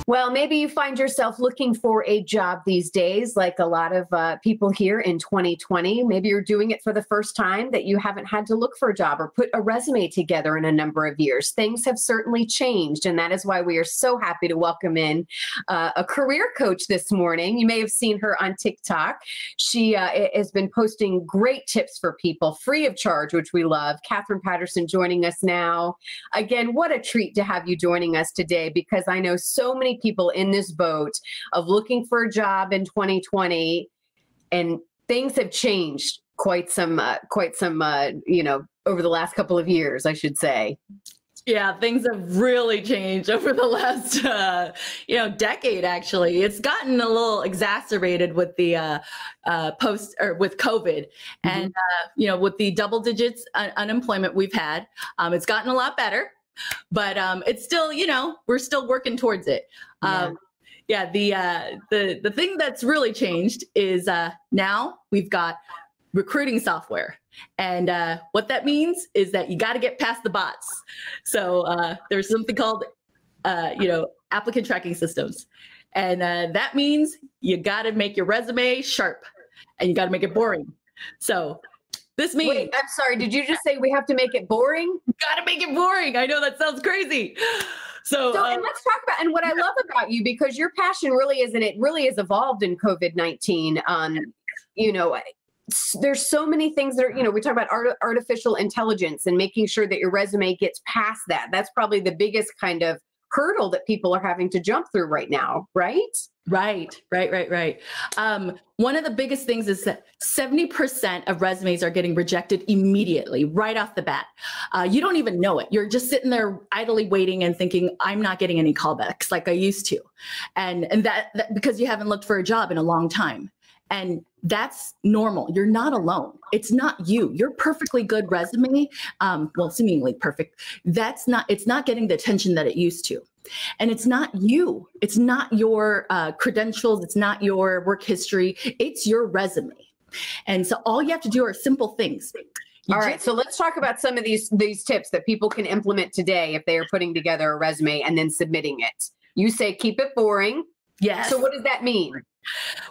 Well, maybe you find yourself looking for a job these days, like a lot of people here in 2020. Maybe you're doing it for the first time, that you haven't had to look for a job or put a resume together in a number of years. Things have certainly changed, and that is why we are so happy to welcome in a career coach this morning. You may have seen her on TikTok. She has been posting great tips for people free of charge, which we love. Cathryn Patterson joining us now. Again, what a treat to have you joining us today, because I know so many people in this boat of looking for a job in 2020, and things have changed quite some, over the last couple of years, I should say. Yeah, things have really changed over the last, decade. Actually, it's gotten a little exacerbated with the with COVID, and with the double digits unemployment we've had. It's gotten a lot better. But it's still, we're still working towards it. The thing that's really changed is now we've got recruiting software. And what that means is that you got to get past the bots. So there's something called, applicant tracking systems. And that means you got to make your resume sharp, and you got to make it boring. So this means— Wait, I'm sorry. Did you just say we have to make it boring? Gotta make it boring. I know that sounds crazy. So and let's talk about, and what I love about you, because your passion really is, and it really has evolved in COVID-19. There's so many things that are, we talk about artificial intelligence and making sure that your resume gets past that. That's probably the biggest kind of hurdle that people are having to jump through right now, right? Right. One of the biggest things is that 70% of resumes are getting rejected immediately, right off the bat. You don't even know it. You're just sitting there idly waiting and thinking, I'm not getting any callbacks like I used to. And that because you haven't looked for a job in a long time. And that's normal. You're not alone. It's not you. Your perfectly good resume, seemingly perfect, it's not getting the attention that it used to. And it's not you. It's not your credentials. It's not your work history. It's your resume. And so all you have to do are simple things. All right. So let's talk about some of these tips that people can implement today if they are putting together a resume and then submitting it. You say keep it boring. Yes. So what does that mean?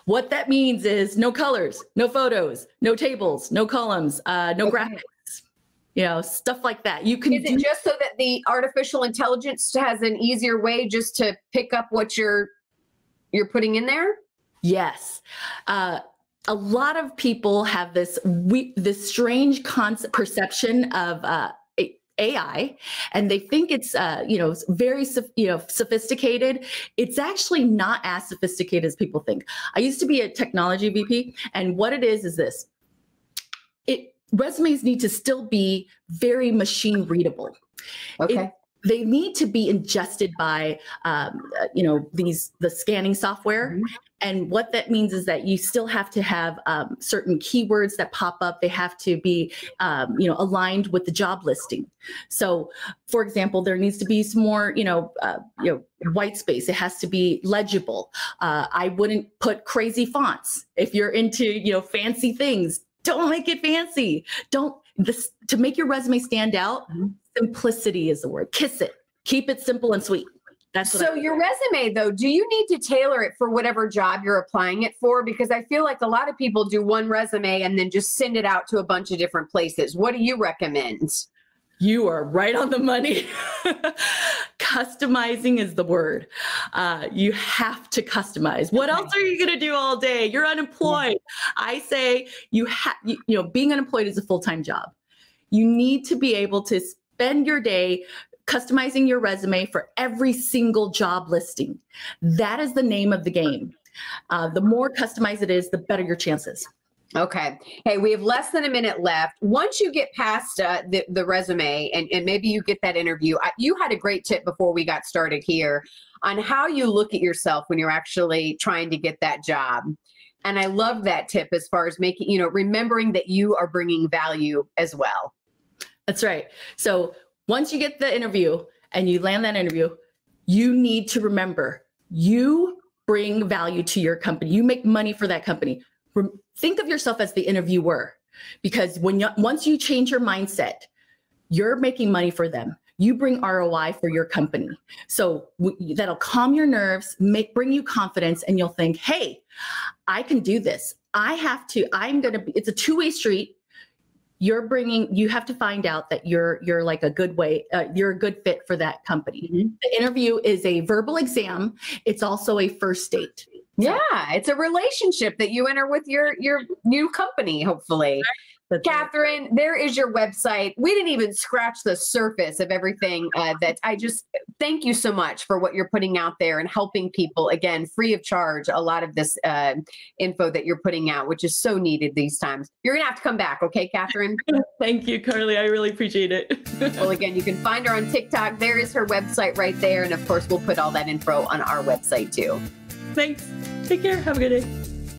What that means is no colors, no photos, no tables, no columns, no graphics, stuff like that. You can— Is it just so that the artificial intelligence has an easier way just to pick up what you're putting in there? Yes. A lot of people have this strange perception of AI, and they think it's very sophisticated. It's actually not as sophisticated as people think. I used to be a technology VP, and what it is this: resumes need to still be very machine readable. Okay. They need to be ingested by the scanning software. Mm-hmm. And what that means is that you still have to have certain keywords that pop up. They have to be, aligned with the job listing. So, for example, there needs to be some more, white space. It has to be legible. I wouldn't put crazy fonts. If you're into, fancy things, don't make it fancy. To make your resume stand out. Mm-hmm. Simplicity is the word. Kiss it. Keep it simple and sweet. So your resume, though, do you need to tailor it for whatever job you're applying it for? Because I feel like a lot of people do one resume and then just send it out to a bunch of different places. What do you recommend? You are right on the money. Customizing is the word. You have to customize. What else are you going to do all day? You're unemployed. I say being unemployed is a full-time job. You need to be able to spend your day customizing your resume for every single job listing. That is the name of the game. The more customized it is, the better your chances. Okay. Hey, we have less than a minute left. Once you get past the resume and maybe you get that interview, you had a great tip before we got started here on how you look at yourself when you're actually trying to get that job. And I love that tip as far as making, remembering that you are bringing value as well. That's right. So once you get the interview and you land that interview, you need to remember you bring value to your company. You make money for that company. Think of yourself as the interviewer, because once you change your mindset, you're making money for them. you bring ROI for your company. So that'll calm your nerves, bring you confidence, and you'll think, hey, I can do this. It's a two-way street. You have to find out that you're like you're a good fit for that company. Mm-hmm. The interview is a verbal exam. It's also a first date. Yeah, it's a relationship that you enter with your new company, hopefully. Cathryn, there is your website. We didn't even scratch the surface of everything that I just thank you so much for what you're putting out there and helping people, again, free of charge, a lot of this info that you're putting out, which is so needed these times. You're going to have to come back. Okay, Cathryn? Thank you, Carly. I really appreciate it. Well, again, you can find her on TikTok. There is her website right there. And of course, we'll put all that info on our website too. Thanks. Take care. Have a good day.